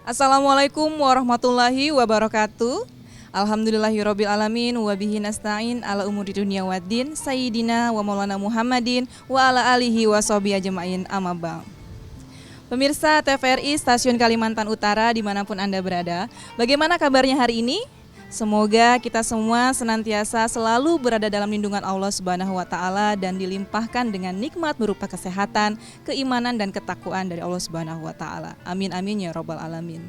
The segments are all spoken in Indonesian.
Assalamualaikum warahmatullahi wabarakatuh. Alhamdulillahirabbil alamin wa bihi nasta'in ala umuri dunya waddin sayyidina wa maulana Muhammadin wa ala alihi wa sahbihi ajmain amma ba'd. Pemirsa TVRI Stasiun Kalimantan Utara dimanapun Anda berada, bagaimana kabarnya hari ini? Semoga kita semua senantiasa selalu berada dalam lindungan Allah Subhanahu wa taala dan dilimpahkan dengan nikmat berupa kesehatan, keimanan dan ketakwaan dari Allah Subhanahu wa taala. Amin amin ya rabbal alamin.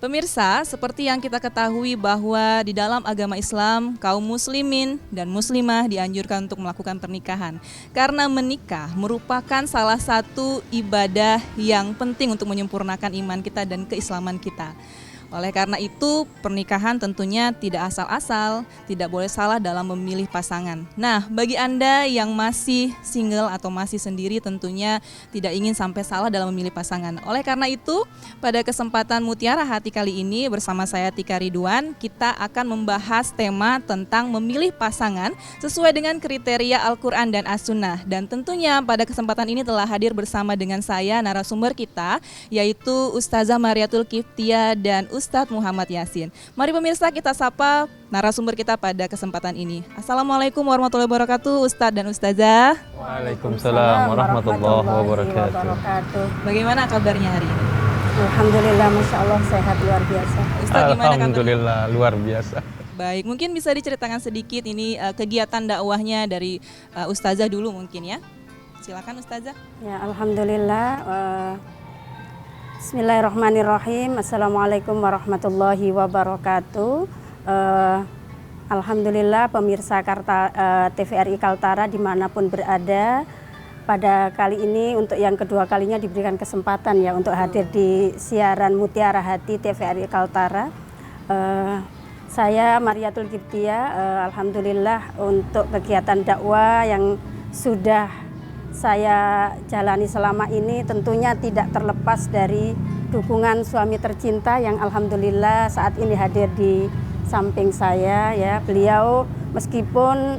Pemirsa, seperti yang kita ketahui bahwa di dalam agama Islam, kaum muslimin dan muslimah dianjurkan untuk melakukan pernikahan. Karena menikah merupakan salah satu ibadah yang penting untuk menyempurnakan iman kita dan keislaman kita. Oleh karena itu, pernikahan tentunya tidak asal-asal, tidak boleh salah dalam memilih pasangan. Nah, bagi Anda yang masih single atau masih sendiri tentunya tidak ingin sampai salah dalam memilih pasangan. Oleh karena itu, pada kesempatan Mutiara Hati kali ini bersama saya Tika Ridwan, kita akan membahas tema tentang memilih pasangan sesuai dengan kriteria Al-Quran dan As-Sunnah. Dan tentunya pada kesempatan ini telah hadir bersama dengan saya narasumber kita, yaitu Ustazah Mariatul Kiftiah dan Ustadz Muhammad Yasin. Mari pemirsa kita sapa narasumber kita pada kesempatan ini. Assalamualaikum warahmatullahi wabarakatuh Ustadz dan Ustazah. Waalaikumsalam warahmatullahi wabarakatuh. Bagaimana kabarnya hari ini? Alhamdulillah, Masya Allah sehat luar biasa. Ustadz gimana kabarnya? Alhamdulillah luar biasa. Baik, mungkin bisa diceritakan sedikit ini kegiatan dakwahnya dari Ustazah dulu mungkin ya. Silakan Ustazah. Ya, Alhamdulillah. Bismillahirrahmanirrahim. Assalamualaikum warahmatullahi wabarakatuh. Alhamdulillah pemirsa TVRI Kaltara dimanapun berada, pada kali ini untuk yang kedua kalinya diberikan kesempatan ya untuk hadir di siaran Mutiara Hati TVRI Kaltara. Saya Mariatul Kiftiah, alhamdulillah untuk kegiatan dakwah yang sudah saya jalani selama ini tentunya tidak terlepas dari dukungan suami tercinta yang alhamdulillah saat ini hadir di samping saya ya. Beliau meskipun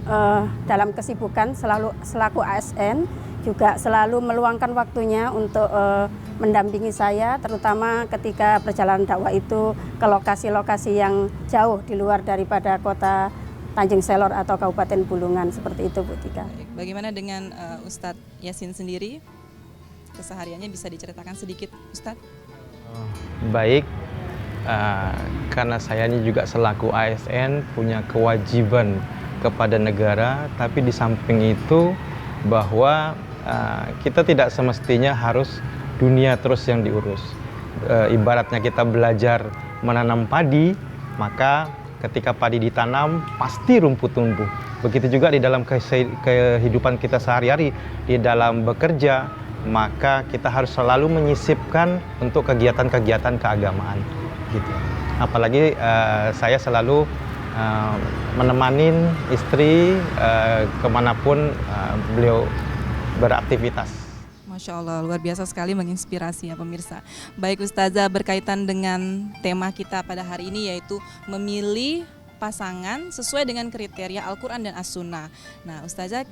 dalam kesibukan selaku ASN juga selalu meluangkan waktunya untuk mendampingi saya, terutama ketika perjalanan dakwah itu ke lokasi-lokasi yang jauh di luar daripada kota Tanjung Selor atau Kabupaten Bulungan, seperti itu Bu Tika. Bagaimana dengan Ustadz Yasin sendiri? Kesehariannya bisa diceritakan sedikit Ustadz? Baik, karena saya ini juga selaku ASN punya kewajiban kepada negara, tapi di samping itu bahwa kita tidak semestinya harus dunia terus yang diurus. Ibaratnya kita belajar menanam padi, maka ketika padi ditanam, pasti rumput tumbuh. Begitu juga di dalam kehidupan kita sehari-hari, di dalam bekerja, maka kita harus selalu menyisipkan untuk kegiatan-kegiatan keagamaan. Gitu. Apalagi saya selalu menemanin istri kemanapun beliau beraktivitas. Masya Allah, luar biasa sekali menginspirasi ya pemirsa. Baik Ustazah, berkaitan dengan tema kita pada hari ini yaitu memilih pasangan sesuai dengan kriteria Al-Quran dan As-Sunnah. Nah Ustazah,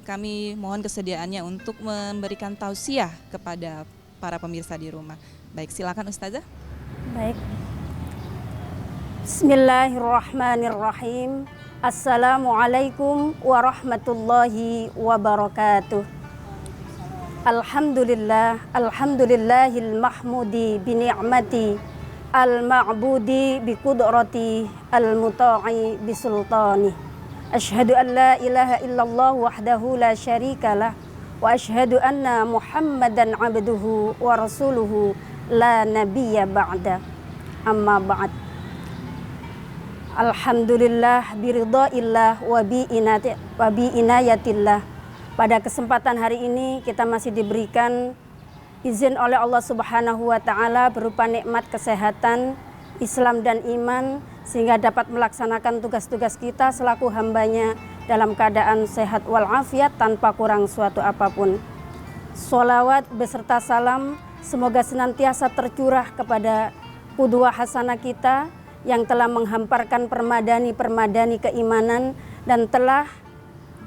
kami mohon kesediaannya untuk memberikan tausiah kepada para pemirsa di rumah. Baik, silakan Ustazah. Baik. Bismillahirrahmanirrahim. Assalamualaikum warahmatullahi wabarakatuh. Alhamdulillah, alhamdulillahil mahmudi bi ni'mati, al-ma'budi bi qudrati, al-muta'i bi sultani. Asyhadu an la ilaha illallah wahdahu la syarikalah wa asyhadu anna Muhammadan abduhu wa rasuluhu la nabiyya ba'da. Amma ba'd. Alhamdulillah biridhaillah wa bi inayatillah. Pada kesempatan hari ini kita masih diberikan izin oleh Allah Subhanahu wa taala berupa nikmat kesehatan, Islam dan iman sehingga dapat melaksanakan tugas-tugas kita selaku hambanya dalam keadaan sehat walafiat tanpa kurang suatu apapun. Sholawat beserta salam semoga senantiasa tercurah kepada qudwah hasanah kita yang telah menghamparkan permadani keimanan dan telah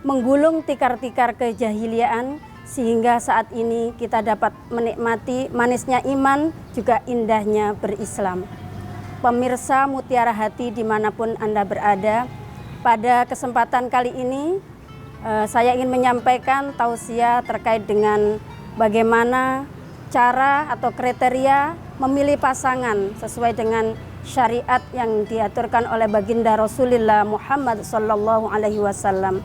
menggulung tikar-tikar kejahiliaan sehingga saat ini kita dapat menikmati manisnya iman, juga indahnya berislam. Pemirsa Mutiara Hati dimanapun Anda berada, pada kesempatan kali ini saya ingin menyampaikan tausiah terkait dengan bagaimana cara atau kriteria memilih pasangan sesuai dengan syariat yang diaturkan oleh baginda Rasulullah Muhammad SAW.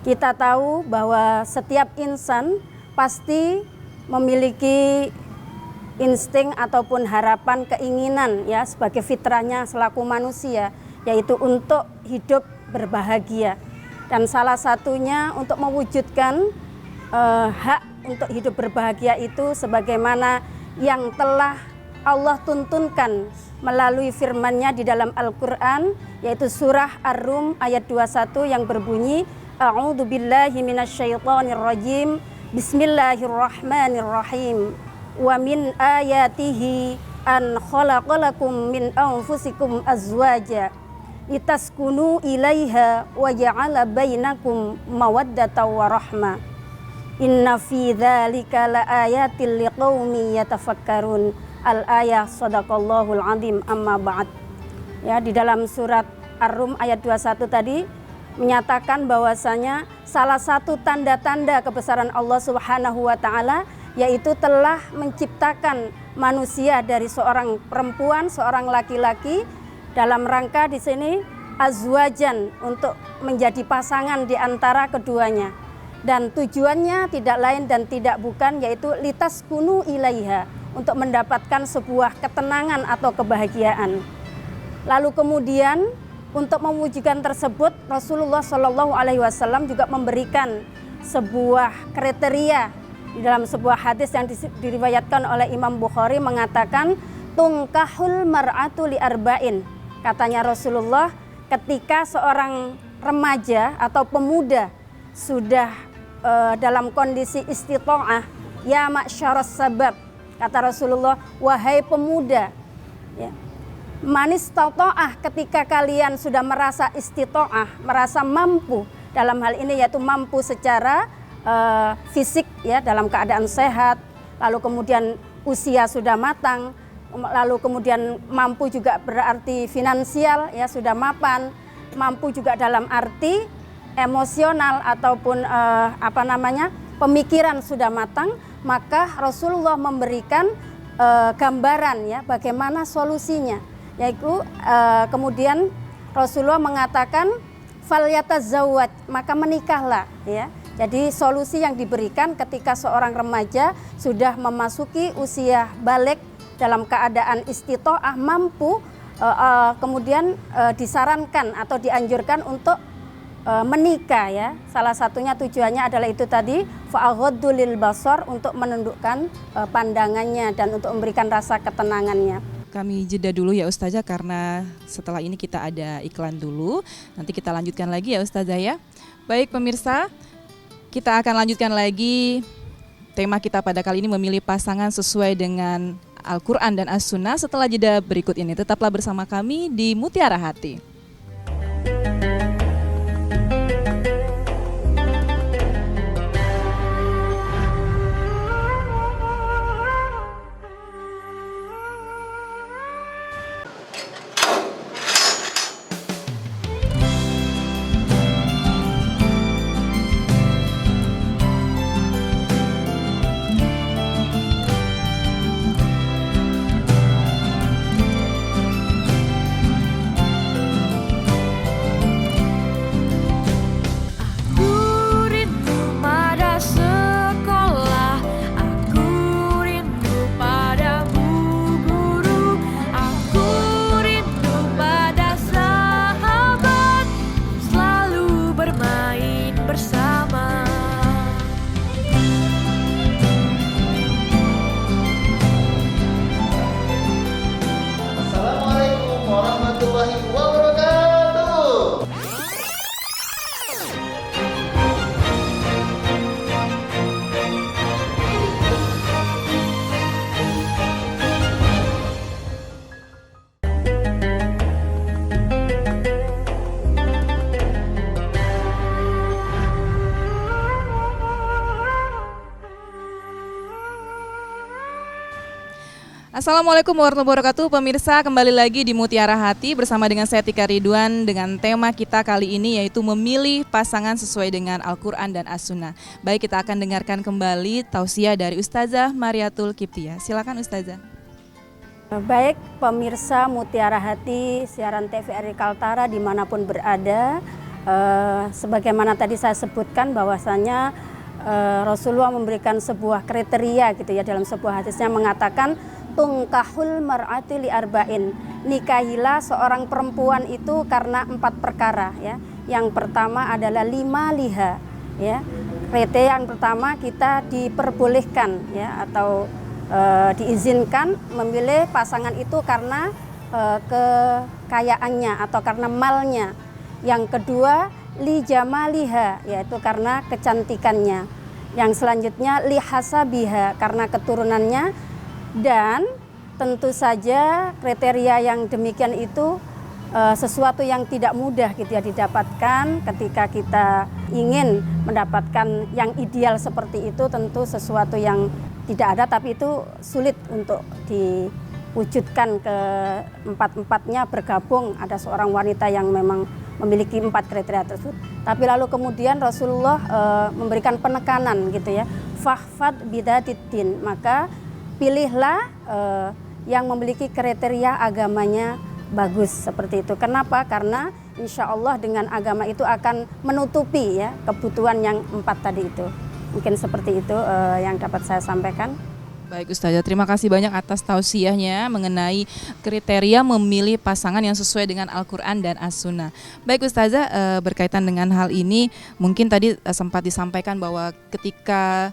Kita tahu bahwa setiap insan pasti memiliki insting ataupun harapan, keinginan ya sebagai fitrahnya selaku manusia, yaitu untuk hidup berbahagia. Dan salah satunya untuk mewujudkan hak untuk hidup berbahagia itu sebagaimana yang telah Allah tuntunkan melalui firman-Nya di dalam Al-Qur'an, yaitu surah Ar-Rum ayat 21 yang berbunyi, A'udzu billahi minasyaitonir rajim. Bismillahirrahmanirrahim. Wa min ayatihi an khalaqalakum min anfusikum azwaja litaskunu ilaiha wa ja'ala bainakum mawaddatan wa rahmah. Inna fi dzalika laayatil liqaumin yatafakkarun. Al-ayah sadaqallahul azim, amma ba'd. Ya, di dalam surat Ar-Rum ayat 21 tadi menyatakan bahwasanya salah satu tanda-tanda kebesaran Allah Subhanahu wa taala yaitu telah menciptakan manusia dari seorang perempuan, seorang laki-laki, dalam rangka di sini azwajan, untuk menjadi pasangan di antara keduanya. Dan tujuannya tidak lain dan tidak bukan yaitu litaskunu ilaiha, untuk mendapatkan sebuah ketenangan atau kebahagiaan. Lalu kemudian untuk mewujudkan tersebut Rasulullah SAW juga memberikan sebuah kriteria di dalam sebuah hadis yang diriwayatkan oleh Imam Bukhari, mengatakan tungkahul mar'atu li arba'in. Katanya Rasulullah, ketika seorang remaja atau pemuda sudah dalam kondisi istita'ah, ya ma'syaras sabab, kata Rasulullah, wahai pemuda, ya, manis ta'ah, ketika kalian sudah merasa istita'ah, merasa mampu dalam hal ini, yaitu mampu secara fisik ya, dalam keadaan sehat, lalu kemudian usia sudah matang, lalu kemudian mampu juga berarti finansial ya, sudah mapan, mampu juga dalam arti emosional ataupun pemikiran sudah matang, maka Rasulullah memberikan gambaran ya bagaimana solusinya, yaitu kemudian Rasulullah mengatakan falyatazawwaj, maka menikahlah ya. Jadi solusi yang diberikan ketika seorang remaja sudah memasuki usia balik dalam keadaan istita'ah, mampu, kemudian disarankan atau dianjurkan untuk menikah ya. Salah satunya tujuannya adalah itu tadi, fa'aghaddu lil basar, untuk menundukkan pandangannya dan untuk memberikan rasa ketenangannya. Kami jeda dulu ya Ustazah, karena setelah ini kita ada iklan dulu. Nanti kita lanjutkan lagi ya Ustazah ya. Baik pemirsa, kita akan lanjutkan lagi tema kita pada kali ini, memilih pasangan sesuai dengan Al-Quran dan As-Sunnah, setelah jeda berikut ini. Tetaplah bersama kami di Mutiara Hati. Assalamualaikum warahmatullahi wabarakatuh. Pemirsa, kembali lagi di Mutiara Hati bersama dengan saya Tika Ridwan dengan tema kita kali ini yaitu memilih pasangan sesuai dengan Al-Quran dan As-Sunnah. Baik, kita akan dengarkan kembali tausiah dari Ustazah Mariatul Kiptiah. Silakan Ustazah. Baik, pemirsa Mutiara Hati, siaran TVRI Kaltara dimanapun berada, sebagaimana tadi saya sebutkan bahwasanya Rasulullah memberikan sebuah kriteria gitu ya, dalam sebuah hadisnya mengatakan tungkahul mar'ati li arba'in, nikahilah seorang perempuan itu karena 4 perkara ya. Yang pertama adalah 5 liha ya. Kriteria yang pertama, kita diperbolehkan ya atau diizinkan memilih pasangan itu karena kekayaannya atau karena malnya. Yang kedua li jamaliha, yaitu karena kecantikannya. Yang selanjutnya li hasabiha, karena keturunannya. Dan tentu saja kriteria yang demikian itu sesuatu yang tidak mudah gitu ya didapatkan. Ketika kita ingin mendapatkan yang ideal seperti itu, tentu sesuatu yang tidak ada, tapi itu sulit untuk diwujudkan ke empat-empatnya bergabung. Ada seorang wanita yang memang memiliki 4 kriteria tersebut. Tapi lalu kemudian Rasulullah memberikan penekanan gitu ya, fahfad bidatid-din, maka pilihlah yang memiliki kriteria agamanya bagus seperti itu. Kenapa? Karena insya Allah dengan agama itu akan menutupi ya kebutuhan yang 4 tadi itu. Mungkin seperti itu yang dapat saya sampaikan. Baik Ustazah, terima kasih banyak atas tausiahnya mengenai kriteria memilih pasangan yang sesuai dengan Al-Quran dan As-Sunnah. Baik Ustazah, berkaitan dengan hal ini, mungkin tadi sempat disampaikan bahwa ketika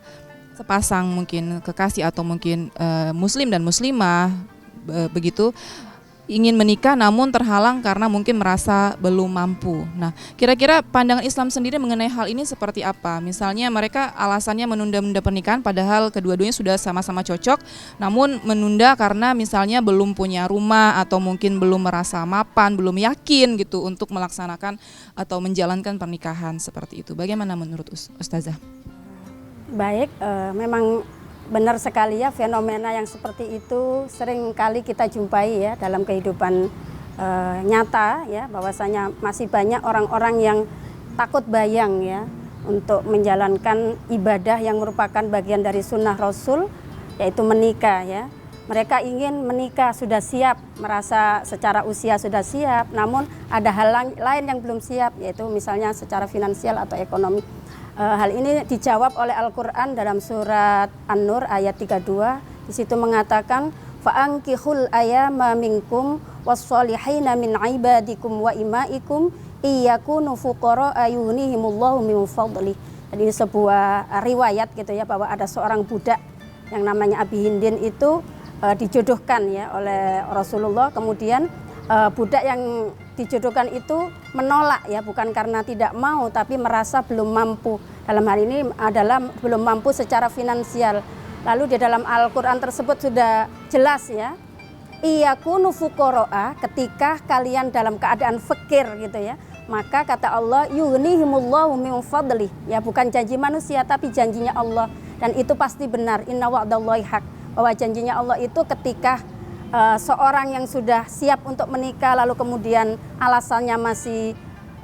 sepasang mungkin kekasih atau mungkin muslim dan muslimah begitu ingin menikah namun terhalang karena mungkin merasa belum mampu. Nah, kira-kira pandangan Islam sendiri mengenai hal ini seperti apa? Misalnya mereka alasannya menunda-nunda pernikahan padahal kedua-duanya sudah sama-sama cocok, namun menunda karena misalnya belum punya rumah atau mungkin belum merasa mapan, belum yakin gitu untuk melaksanakan atau menjalankan pernikahan seperti itu. Bagaimana menurut Ustazah? Baik, memang benar sekali ya, fenomena yang seperti itu sering kali kita jumpai ya dalam kehidupan nyata ya, bahwasanya masih banyak orang-orang yang takut bayang ya untuk menjalankan ibadah yang merupakan bagian dari sunnah Rasul, yaitu menikah ya. Mereka ingin menikah, sudah siap, merasa secara usia sudah siap, namun ada hal lain yang belum siap, yaitu misalnya secara finansial atau ekonomi. Hal ini dijawab oleh Al-Quran dalam surat An-Nur ayat 32. Di situ mengatakan fa'ankihul ayama minkum wassolihina min ibadikum wa imaikum iyakunu fuqara ayunihimullahu min fadli. Jadi ini sebuah riwayat gitu ya, bahwa ada seorang budak yang namanya Abi Hindin itu dijodohkan ya oleh Rasulullah. Kemudian budak yang dijodohkan itu menolak ya, bukan karena tidak mau tapi merasa belum mampu. Dalam hal ini adalah belum mampu secara finansial. Lalu di dalam Al-Quran tersebut sudah jelas ya, iyakunu fuqaraa, ketika kalian dalam keadaan fakir gitu ya, maka kata Allah yughnihimullahu min fadli, ya bukan janji manusia tapi janjinya Allah, dan itu pasti benar. Inna wa'dallahi haq, bahwa janjinya Allah itu ketika seorang yang sudah siap untuk menikah lalu kemudian alasannya masih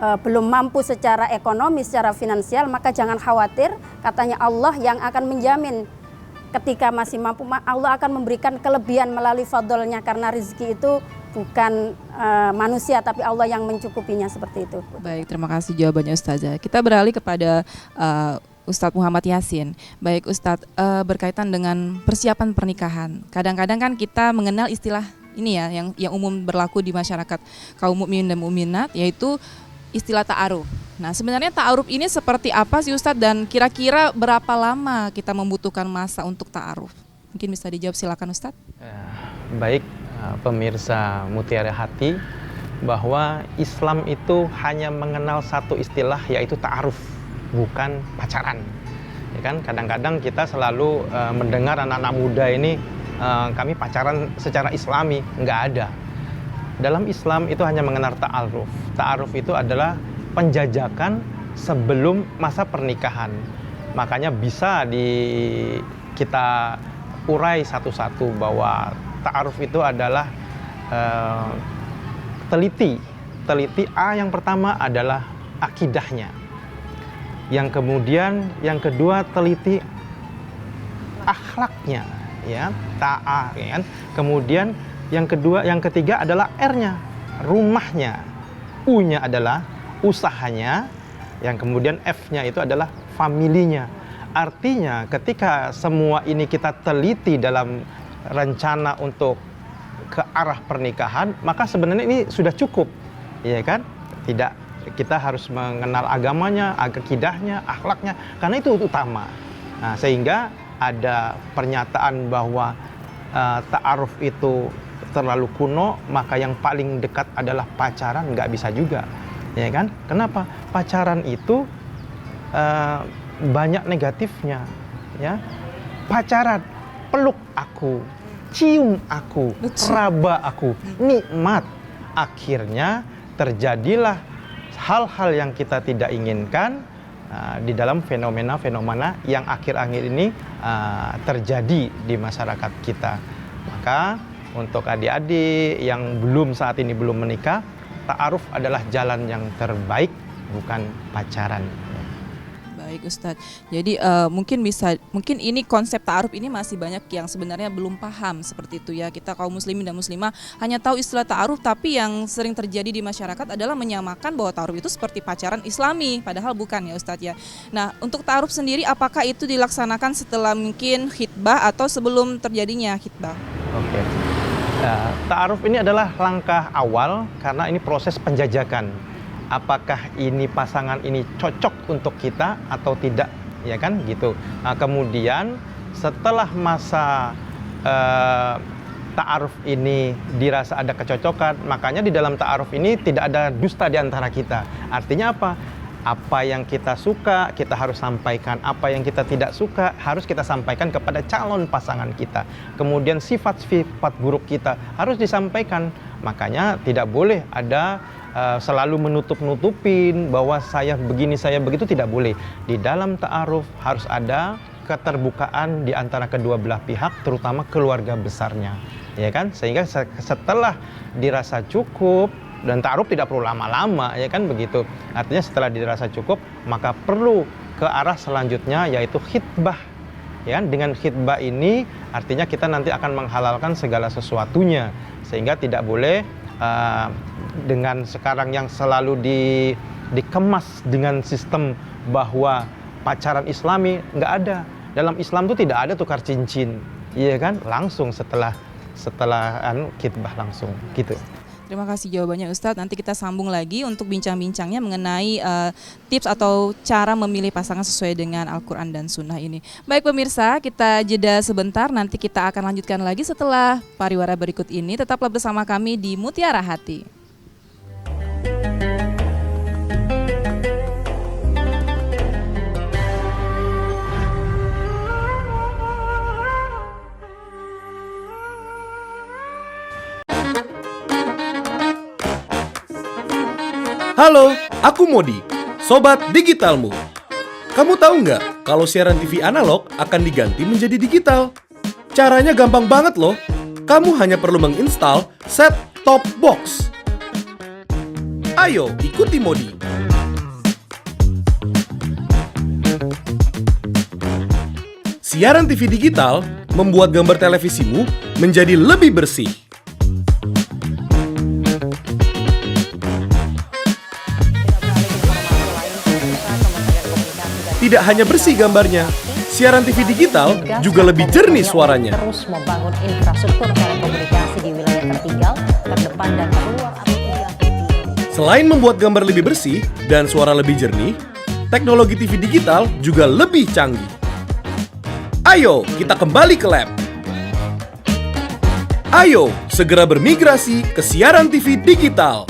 belum mampu secara ekonomi, secara finansial, maka jangan khawatir, katanya Allah yang akan menjamin. Ketika masih mampu, Allah akan memberikan kelebihan melalui fadlnya, karena rezeki itu bukan manusia tapi Allah yang mencukupinya, seperti itu. Baik, terima kasih jawabannya Ustazah. Kita beralih kepada Ustadz Muhammad Yasin. Baik Ustadz, berkaitan dengan persiapan pernikahan. Kadang-kadang kan kita mengenal istilah ini ya, yang umum berlaku di masyarakat kaum mukminin dan mukminat, yaitu istilah ta'aruf. Nah, sebenarnya ta'aruf ini seperti apa sih Ustadz, dan kira-kira berapa lama kita membutuhkan masa untuk ta'aruf? Mungkin bisa dijawab, silakan Ustadz. Baik, pemirsa Mutiara Hati, bahwa Islam itu hanya mengenal satu istilah, yaitu ta'aruf, bukan pacaran. Ya kan, kadang-kadang kita selalu mendengar anak-anak muda ini kami pacaran secara Islami, nggak ada. Dalam Islam itu hanya mengenal ta'aruf. Ta'aruf itu adalah penjajakan sebelum masa pernikahan. Makanya bisa kita urai satu-satu bahwa ta'aruf itu adalah teliti. Yang pertama adalah akidahnya. Yang kedua teliti akhlaknya, ya, ya. Kemudian yang ketiga adalah R-nya, rumahnya. U-nya adalah usahanya. Yang kemudian F-nya itu adalah familinya. Artinya ketika semua ini kita teliti dalam rencana untuk ke arah pernikahan, maka sebenarnya ini sudah cukup, ya kan? Tidak, kita harus mengenal agamanya, akidahnya, akhlaknya, karena itu utama. Nah, sehingga ada pernyataan bahwa ta'aruf itu terlalu kuno, maka yang paling dekat adalah pacaran, nggak bisa juga, ya kan? Kenapa? Pacaran itu banyak negatifnya, ya. Pacaran, peluk aku, cium aku, raba aku, nikmat. Akhirnya terjadilah hal-hal yang kita tidak inginkan di dalam fenomena-fenomena yang akhir-akhir ini terjadi di masyarakat kita. Maka untuk adik-adik yang saat ini belum menikah, ta'aruf adalah jalan yang terbaik, bukan pacaran. Baik Ustadz, jadi mungkin ini konsep ta'aruf ini masih banyak yang sebenarnya belum paham seperti itu ya. Kita kaum muslimin dan muslimah hanya tahu istilah ta'aruf, tapi yang sering terjadi di masyarakat adalah menyamakan bahwa ta'aruf itu seperti pacaran Islami, padahal bukan ya Ustadz ya. Nah, untuk ta'aruf sendiri apakah itu dilaksanakan setelah mungkin khitbah atau sebelum terjadinya khitbah? Oke. Ta'aruf ini adalah langkah awal karena ini proses penjajakan. Apakah ini pasangan ini cocok untuk kita atau tidak, ya kan gitu. Nah, kemudian setelah masa ta'aruf ini dirasa ada kecocokan, makanya di dalam ta'aruf ini tidak ada dusta di antara kita. Artinya apa? Apa yang kita suka kita harus sampaikan, apa yang kita tidak suka harus kita sampaikan kepada calon pasangan kita. Kemudian sifat-sifat buruk kita harus disampaikan. Makanya tidak boleh ada selalu menutup-nutupin bahwa saya begini, saya begitu, tidak boleh. Di dalam ta'aruf harus ada keterbukaan di antara kedua belah pihak, terutama keluarga besarnya, ya kan? Sehingga setelah dirasa cukup, dan ta'aruf tidak perlu lama-lama, ya kan begitu. Artinya setelah dirasa cukup, maka perlu ke arah selanjutnya, yaitu khitbah. Ya, dengan khitbah ini artinya kita nanti akan menghalalkan segala sesuatunya, sehingga tidak boleh dengan sekarang yang selalu dikemas dengan sistem bahwa pacaran Islami, nggak ada. Dalam Islam itu tidak ada tukar cincin, iya kan? Langsung setelah khitbah langsung gitu. Terima kasih jawabannya Ustadz. Nanti kita sambung lagi untuk bincang-bincangnya mengenai tips atau cara memilih pasangan sesuai dengan Al-Quran dan Sunnah ini. Baik pemirsa, kita jeda sebentar. Nanti kita akan lanjutkan lagi setelah pariwara berikut ini. Tetaplah bersama kami di Mutiara Hati. Halo, aku Modi, Sobat Digitalmu. Kamu tahu nggak kalau siaran TV analog akan diganti menjadi digital? Caranya gampang banget loh. Kamu hanya perlu menginstal set-top box. Ayo, ikuti Modi. Siaran TV digital membuat gambar televisimu menjadi lebih bersih. Tidak hanya bersih gambarnya, siaran TV digital juga lebih jernih suaranya. Terus membangun infrastruktur telekomunikasi di wilayah tertinggal, terdepan dan terluar. Selain membuat gambar lebih bersih dan suara lebih jernih, teknologi TV digital juga lebih canggih. Ayo, kita kembali ke lab. Ayo, segera bermigrasi ke siaran TV digital.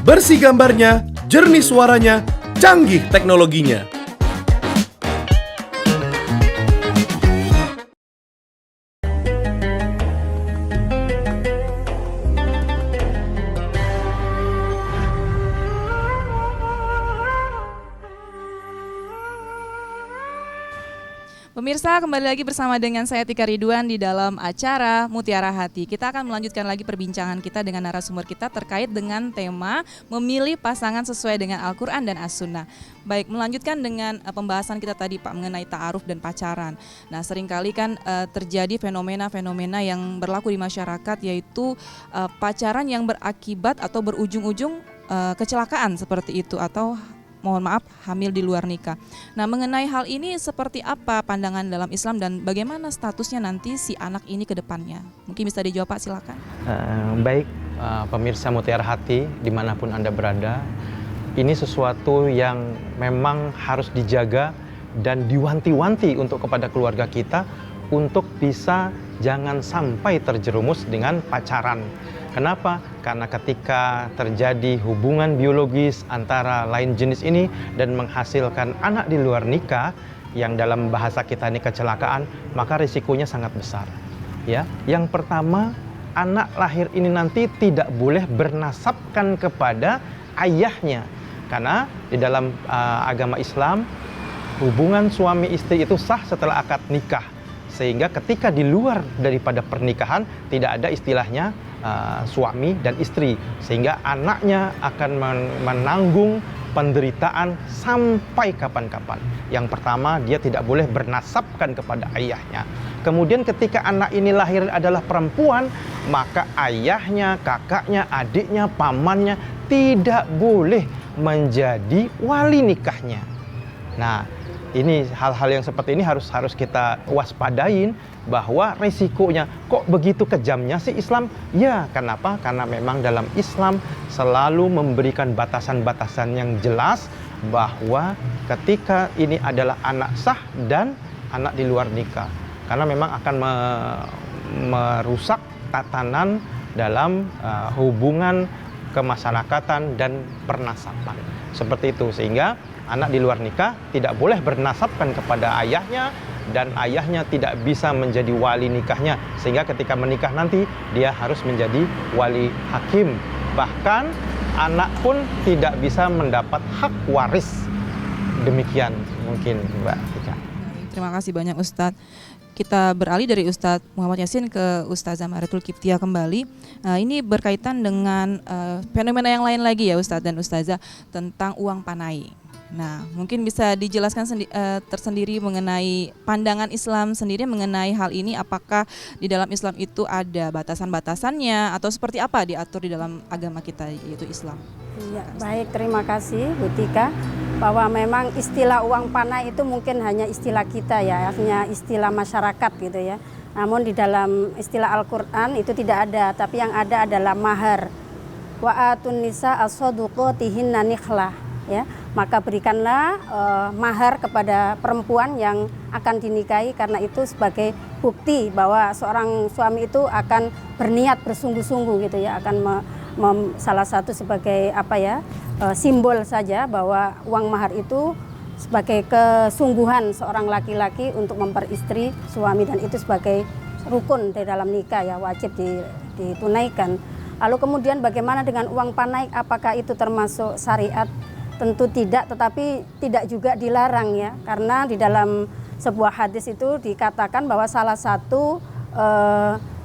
Bersih gambarnya, jernih suaranya, canggih teknologinya. Pemirsa, kembali lagi bersama dengan saya Tika Ridwan di dalam acara Mutiara Hati. Kita akan melanjutkan lagi perbincangan kita dengan narasumber kita terkait dengan tema memilih pasangan sesuai dengan Al-Quran dan As-Sunnah. Baik, melanjutkan dengan pembahasan kita tadi Pak mengenai ta'aruf dan pacaran. Nah, seringkali kan terjadi fenomena-fenomena yang berlaku di masyarakat, yaitu pacaran yang berakibat atau berujung-ujung kecelakaan seperti itu, atau mohon maaf, hamil di luar nikah. Nah, mengenai hal ini seperti apa pandangan dalam Islam dan bagaimana statusnya nanti si anak ini ke depannya? Mungkin bisa dijawab Pak, silakan. Baik, pemirsa Mutiara Hati dimanapun Anda berada, ini sesuatu yang memang harus dijaga dan diwanti-wanti untuk kepada keluarga kita untuk bisa jangan sampai terjerumus dengan pacaran. Kenapa? Karena ketika terjadi hubungan biologis antara lain jenis ini dan menghasilkan anak di luar nikah, yang dalam bahasa kita ini kecelakaan, maka risikonya sangat besar. Ya, yang pertama, anak lahir ini nanti tidak boleh bernasabkan kepada ayahnya. Karena di dalam agama Islam, hubungan suami istri itu sah setelah akad nikah. Sehingga ketika di luar daripada pernikahan tidak ada istilahnya suami dan istri, sehingga anaknya akan menanggung penderitaan sampai kapan-kapan. Yang pertama, dia tidak boleh bernasabkan kepada ayahnya. Kemudian ketika anak ini lahir adalah perempuan, maka ayahnya, kakaknya, adiknya, pamannya tidak boleh menjadi wali nikahnya. Nah, ini hal-hal yang seperti ini harus kita waspadain, bahwa resikonya kok begitu kejamnya sih Islam? Ya, kenapa? Karena memang dalam Islam selalu memberikan batasan-batasan yang jelas bahwa ketika ini adalah anak sah dan anak di luar nikah. Karena memang akan merusak tatanan dalam hubungan kemasyarakatan dan pernasaban. Seperti itu, sehingga anak di luar nikah tidak boleh bernasabkan kepada ayahnya, dan ayahnya tidak bisa menjadi wali nikahnya, sehingga ketika menikah nanti dia harus menjadi wali hakim. Bahkan anak pun tidak bisa mendapat hak waris. Demikian mungkin Mbak Tika. Terima kasih banyak Ustadz. Kita beralih dari Ustadz Muhammad Yasin ke Ustazah Mariatul Kiptiah kembali. Ini berkaitan dengan fenomena yang lain lagi ya Ustadz dan Ustazah, tentang uang panai. Nah, mungkin bisa dijelaskan tersendiri mengenai pandangan Islam sendiri mengenai hal ini. Apakah di dalam Islam itu ada batasan-batasannya atau seperti apa diatur di dalam agama kita, yaitu Islam? Ya, baik, terima kasih Bu Tika. Bahwa memang istilah uang panai itu mungkin hanya istilah kita ya, hanya istilah masyarakat gitu ya. Namun di dalam istilah Al-Quran itu tidak ada, tapi yang ada adalah mahar. Wa atun nisa as-saduqatihinna nikhlah, ya. Maka berikanlah mahar kepada perempuan yang akan dinikahi, karena itu sebagai bukti bahwa seorang suami itu akan berniat bersungguh-sungguh gitu ya, akan salah satu sebagai simbol saja bahwa uang mahar itu sebagai kesungguhan seorang laki-laki untuk memperistri suami, dan itu sebagai rukun di dalam nikah ya, wajib ditunaikan. Lalu kemudian bagaimana dengan uang panai, apakah itu termasuk syariat? Tentu tidak, tetapi tidak juga dilarang ya, karena di dalam sebuah hadis itu dikatakan bahwa salah satu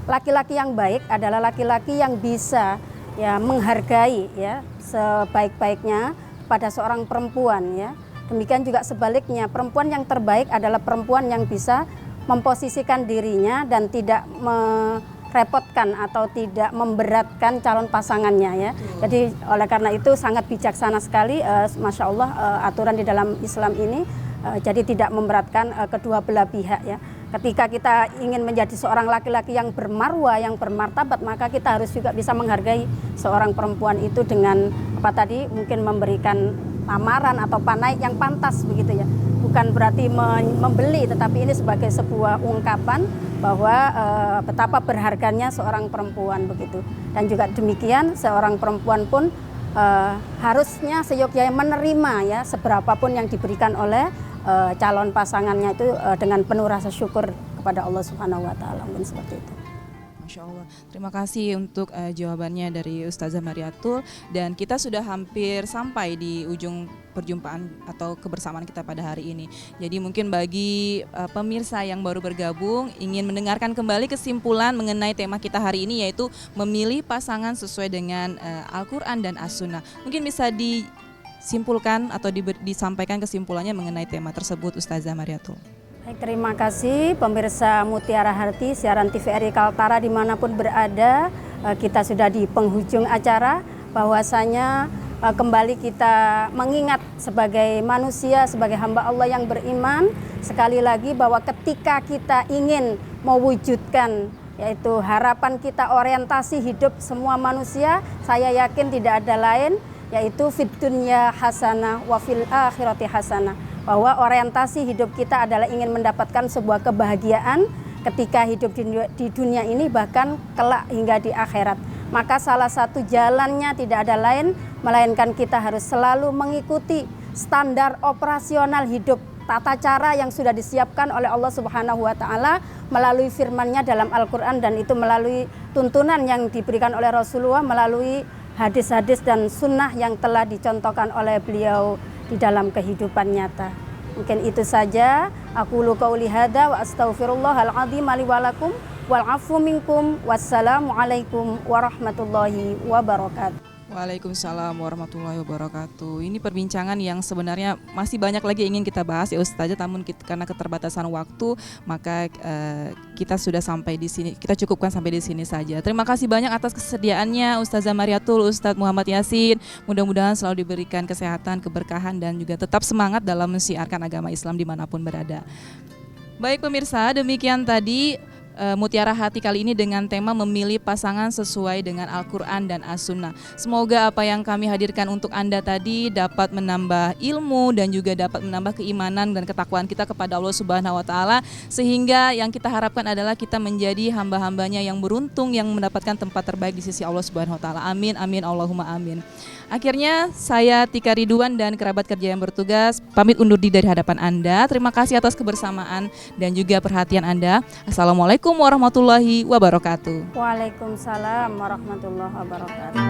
laki-laki yang baik adalah laki-laki yang bisa ya menghargai ya sebaik-baiknya pada seorang perempuan ya. Demikian juga sebaliknya, perempuan yang terbaik adalah perempuan yang bisa memposisikan dirinya dan tidak merepotkan atau tidak memberatkan calon pasangannya ya. Jadi oleh karena itu sangat bijaksana sekali, Masya Allah, aturan di dalam Islam ini, jadi tidak memberatkan kedua belah pihak ya. Ketika kita ingin menjadi seorang laki-laki yang bermarwah, yang bermartabat, maka kita harus juga bisa menghargai seorang perempuan itu dengan mungkin memberikan lamaran atau panai yang pantas begitu ya. Bukan berarti membeli, tetapi ini sebagai sebuah ungkapan bahwa betapa berharganya seorang perempuan begitu. Dan juga demikian seorang perempuan pun harusnya seyogyanya menerima ya seberapapun yang diberikan oleh calon pasangannya itu dengan penuh rasa syukur kepada Allah Subhanahu wa taala, mungkin seperti itu. Masya Allah. Terima kasih untuk jawabannya dari Ustazah Mariatul, dan kita sudah hampir sampai di ujung perjumpaan atau kebersamaan kita pada hari ini. Jadi mungkin bagi pemirsa yang baru bergabung ingin mendengarkan kembali kesimpulan mengenai tema kita hari ini, yaitu memilih pasangan sesuai dengan Al-Quran dan As-Sunnah. Mungkin bisa disimpulkan atau disampaikan kesimpulannya mengenai tema tersebut, Ustazah Mariatul. Baik, terima kasih pemirsa Mutiara Hati, siaran TVRI Kaltara dimanapun berada. Kita sudah di penghujung acara, bahwasanya kembali kita mengingat sebagai manusia, sebagai hamba Allah yang beriman, sekali lagi bahwa ketika kita ingin mewujudkan yaitu harapan kita, orientasi hidup semua manusia, saya yakin tidak ada lain yaitu fid dunya hasanah wa fil akhirati hasanah, bahwa orientasi hidup kita adalah ingin mendapatkan sebuah kebahagiaan ketika hidup di dunia ini, bahkan kelak hingga di akhirat. Maka salah satu jalannya tidak ada lain melainkan kita harus selalu mengikuti standar operasional hidup, tata cara yang sudah disiapkan oleh Allah Subhanahu wa taala melalui firman-Nya dalam Al-Qur'an, dan itu melalui tuntunan yang diberikan oleh Rasulullah melalui hadis-hadis dan sunnah yang telah dicontohkan oleh beliau di dalam kehidupan nyata. Mungkin itu saja. Aku qauli hadza wa astaghfirullahal azim li wa lakum wal afu minkum. Wassalamualaikum warahmatullahi wabarakatuh. Waalaikumsalam warahmatullahi wabarakatuh. Ini perbincangan yang sebenarnya masih banyak lagi ingin kita bahas ya Ustazah, namun karena keterbatasan waktu maka kita sudah sampai di sini. Kita cukupkan sampai di sini saja. Terima kasih banyak atas kesediaannya Ustazah Mariatul, Ustadz Muhammad Yasin. Mudah-mudahan selalu diberikan kesehatan, keberkahan, dan juga tetap semangat dalam mensiarkan agama Islam dimanapun berada. Baik pemirsa, demikian tadi Mutiara Hati kali ini dengan tema memilih pasangan sesuai dengan Al-Quran dan As-Sunnah. Semoga apa yang kami hadirkan untuk Anda tadi dapat menambah ilmu dan juga dapat menambah keimanan dan ketakwaan kita kepada Allah Subhanahu wa taala, sehingga yang kita harapkan adalah kita menjadi hamba-hambanya yang beruntung, yang mendapatkan tempat terbaik di sisi Allah Subhanahu wa taala. Amin amin Allahumma amin. Akhirnya saya Tika Ridwan dan kerabat kerja yang bertugas pamit undur diri dari hadapan Anda. Terima kasih atas kebersamaan dan juga perhatian Anda. Assalamualaikum warahmatullahi wabarakatuh. Waalaikumsalam warahmatullahi wabarakatuh.